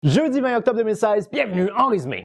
Jeudi 20 octobre 2016, bienvenue en résumé.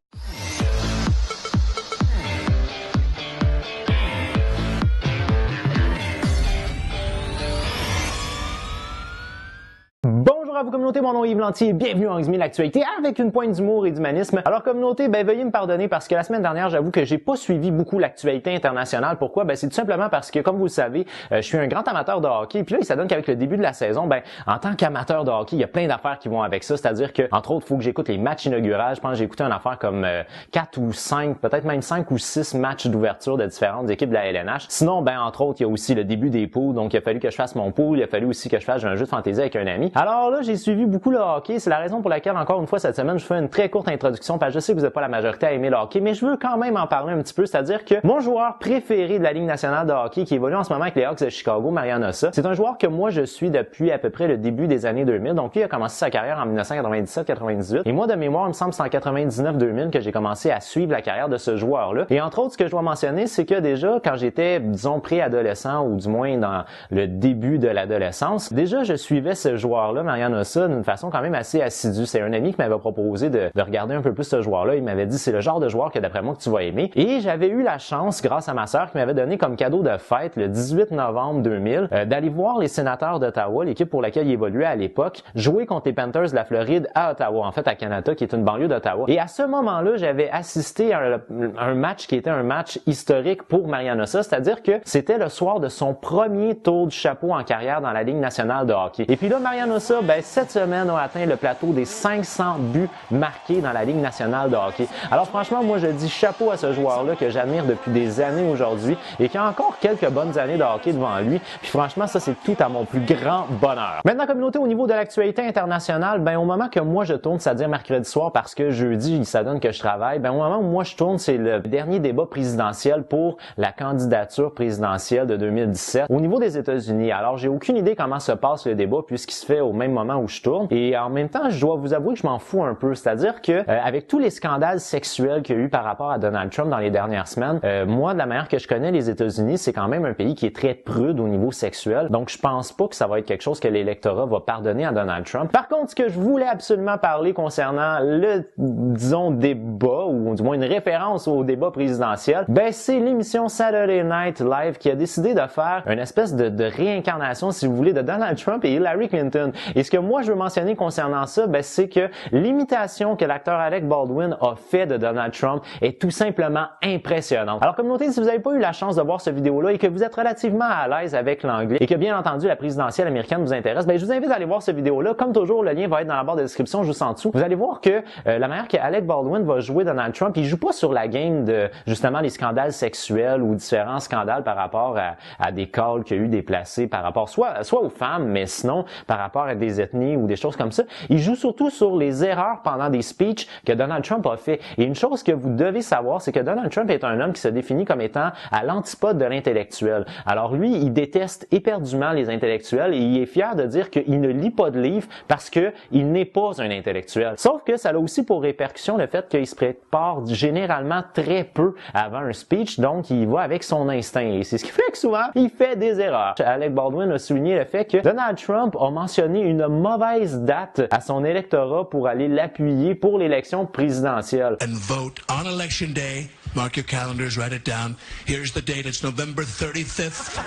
Bonjour à vous communauté, mon nom est Yves Lantier et bienvenue en résumé l'actualité avec une pointe d'humour et d'humanisme. Alors communauté, veuillez me pardonner parce que la semaine dernière, j'avoue que j'ai pas suivi beaucoup l'actualité internationale. Pourquoi? C'est tout simplement parce que, comme vous le savez, je suis un grand amateur de hockey. Puis là, il s'adonne qu'avec le début de la saison, en tant qu'amateur de hockey, il y a plein d'affaires qui vont avec ça. C'est-à-dire que, entre autres, il faut que j'écoute les matchs inauguraux. Je pense que j'ai écouté une affaire comme 4 ou 5, peut-être même 5 ou 6 matchs d'ouverture de différentes équipes de la LNH. Sinon, entre autres, il y a aussi le début des poules. Donc, il a fallu que je fasse mon pool. Il a fallu aussi que je fasse un jeu de fantaisie avec un ami. Alors là, j'ai suivi beaucoup le hockey. C'est la raison pour laquelle, encore une fois, cette semaine, je fais une très courte introduction parce que je sais que vous n'êtes pas la majorité à aimer le hockey, mais je veux quand même en parler un petit peu. C'est-à-dire que mon joueur préféré de la Ligue nationale de hockey qui évolue en ce moment avec les Hawks de Chicago, Marian Hossa, c'est un joueur que moi, je suis depuis à peu près le début des années 2000. Donc, lui a commencé sa carrière en 1997-98. Et moi, de mémoire, il me semble que c'est en 99-2000 que j'ai commencé à suivre la carrière de ce joueur-là. Et entre autres, ce que je dois mentionner, c'est que déjà, quand j'étais, disons, préadolescent ou du moins dans le début de l'adolescence, déjà, je suivais ce joueur-là, Marian Hossa, d'une façon quand même assez assidue. C'est un ami qui m'avait proposé de regarder un peu plus ce joueur-là. Il m'avait dit, c'est le genre de joueur que d'après moi que tu vas aimer. Et j'avais eu la chance, grâce à ma sœur, qui m'avait donné comme cadeau de fête le 18 novembre 2000, d'aller voir les Sénateurs d'Ottawa, l'équipe pour laquelle il évoluait à l'époque, jouer contre les Panthers de la Floride à Ottawa, en fait à Canada, qui est une banlieue d'Ottawa. Et à ce moment-là, j'avais assisté à un match qui était un match historique pour Marian Hossa, c'est-à-dire que c'était le soir de son premier tour du chapeau en carrière dans la Ligue nationale de hockey. Et puis là, Marian Hossa, cette semaine, a atteint le plateau des 500 buts marqués dans la Ligue nationale de hockey. Alors franchement, moi je dis chapeau à ce joueur-là que j'admire depuis des années aujourd'hui et qui a encore quelques bonnes années de hockey devant lui. Puis franchement, ça c'est tout à mon plus grand bonheur. Maintenant, communauté, au niveau de l'actualité internationale, au moment que moi je tourne, c'est-à-dire mercredi soir, parce que jeudi, ça donne que je travaille, au moment où moi je tourne, c'est le dernier débat présidentiel pour la candidature présidentielle de 2017 au niveau des États-Unis. Alors j'ai aucune idée comment se passe le débat puisqu'il se fait au même moment où je tourne. Et en même temps, je dois vous avouer que je m'en fous un peu. C'est-à-dire que avec tous les scandales sexuels qu'il y a eu par rapport à Donald Trump dans les dernières semaines, moi, de la manière que je connais les États-Unis, c'est quand même un pays qui est très prude au niveau sexuel. Donc, je pense pas que ça va être quelque chose que l'électorat va pardonner à Donald Trump. Par contre, ce que je voulais absolument parler concernant le, disons, débat, ou du moins une référence au débat présidentiel, c'est l'émission Saturday Night Live qui a décidé de faire une espèce de réincarnation, si vous voulez, de Donald Trump et Hillary Clinton. Et ce que moi, je veux mentionner concernant ça, c'est que l'imitation que l'acteur Alec Baldwin a fait de Donald Trump est tout simplement impressionnante. Alors, communauté, si vous n'avez pas eu la chance de voir cette vidéo-là et que vous êtes relativement à l'aise avec l'anglais et que, bien entendu, la présidentielle américaine vous intéresse, je vous invite à aller voir cette vidéo-là. Comme toujours, le lien va être dans la barre de description juste en dessous. Vous allez voir que la manière que Alec Baldwin va jouer Donald Trump, il joue pas sur la game de, justement, les scandales sexuels ou différents scandales par rapport à des calls qu'il y a eu déplacés par rapport soit aux femmes, mais sinon, par rapport à des ethnies ou des choses comme ça. Il joue surtout sur les erreurs pendant des speeches que Donald Trump a fait. Et une chose que vous devez savoir, c'est que Donald Trump est un homme qui se définit comme étant à l'antipode de l'intellectuel. Alors lui, il déteste éperdument les intellectuels et il est fier de dire qu'il ne lit pas de livres parce que il n'est pas un intellectuel. Sauf que ça a aussi pour répercussion le fait qu'il se prépare généralement très peu avant un speech, donc il va avec son instinct. Et c'est ce qui fait que souvent, il fait des erreurs. Alec Baldwin a souligné le fait que Donald Trump a mentionné une mauvaise date à son électorat pour aller l'appuyer pour l'élection présidentielle. And vote on election day. Mark your calendars, write it down. Here's the date, it's November 35th.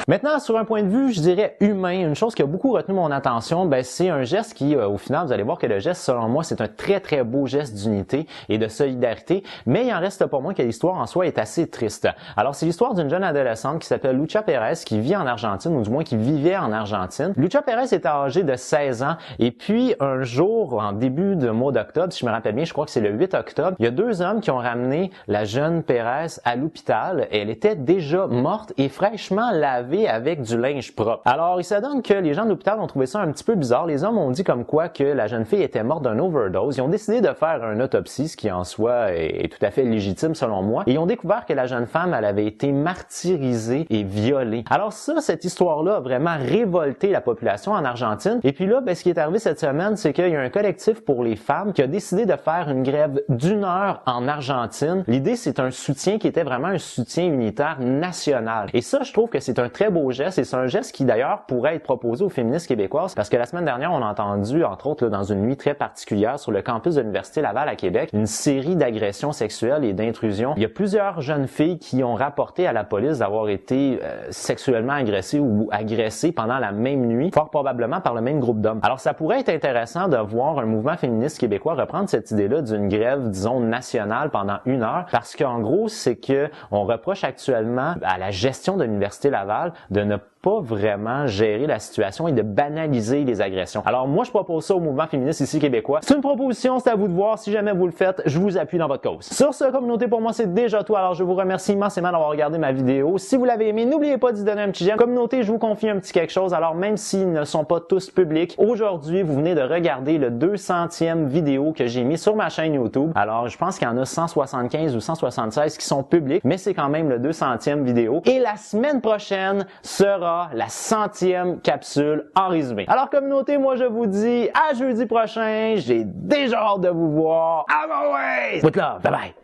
Maintenant, sur un point de vue, je dirais humain, une chose qui a beaucoup retenu mon attention, c'est un geste qui, au final, vous allez voir que le geste, selon moi, c'est un très, très beau geste d'unité et de solidarité, mais il en reste pas moins que l'histoire en soi est assez triste. Alors, c'est l'histoire d'une jeune adolescente qui s'appelle Lucha Perez, qui vit en Argentine, ou du moins qui vivait en Argentine. Lucha Perez était âgée de 16 ans, et puis un jour, en début de mois d'octobre, si je me rappelle bien, je crois que c'est le 8 octobre, il y a deux hommes qui ont ramené la jeune Perez à l'hôpital. Elle était déjà morte et fraîchement lavée avec du linge propre. Alors, il s'adonne que les gens de l'hôpital ont trouvé ça un petit peu bizarre. Les hommes ont dit comme quoi que la jeune fille était morte d'une overdose. Ils ont décidé de faire une autopsie, ce qui en soi est tout à fait légitime selon moi. Et ils ont découvert que la jeune femme, elle avait été martyrisée et violée. Alors ça, cette histoire-là a vraiment révolté la population en Argentine. Et puis là, ce qui est arrivé cette semaine, c'est qu'il y a un collectif pour les femmes qui a décidé de faire une grève d'1 heure en Argentine. L'idée, c'est un soutien qui était vraiment un soutien unitaire national. Et ça, je trouve que c'est un très très beau geste et c'est un geste qui d'ailleurs pourrait être proposé aux féministes québécoises parce que la semaine dernière, on a entendu, entre autres, là, dans une nuit très particulière sur le campus de l'Université Laval à Québec, une série d'agressions sexuelles et d'intrusions. Il y a plusieurs jeunes filles qui ont rapporté à la police d'avoir été sexuellement agressées ou agressées pendant la même nuit, fort probablement par le même groupe d'hommes. Alors ça pourrait être intéressant de voir un mouvement féministe québécois reprendre cette idée-là d'une grève, disons, nationale pendant 1 heure, parce qu'en gros, c'est que on reproche actuellement à la gestion de l'Université Laval de ne pas vraiment gérer la situation et de banaliser les agressions. Alors moi, je propose ça au mouvement féministe ici québécois. C'est une proposition, c'est à vous de voir. Si jamais vous le faites, je vous appuie dans votre cause. Sur ce, communauté, pour moi, c'est déjà tout. Alors je vous remercie immensément d'avoir regardé ma vidéo. Si vous l'avez aimé, n'oubliez pas d'y donner un petit j'aime. Communauté, je vous confie un petit quelque chose. Alors même s'ils ne sont pas tous publics, aujourd'hui, vous venez de regarder le 200e vidéo que j'ai mis sur ma chaîne YouTube. Alors je pense qu'il y en a 175 ou 176 qui sont publics, mais c'est quand même le 200e vidéo. Et la semaine prochaine sera la 100e capsule en résumé. Alors communauté, moi je vous dis à jeudi prochain. J'ai déjà hâte de vous voir. As always, with love. Bye bye.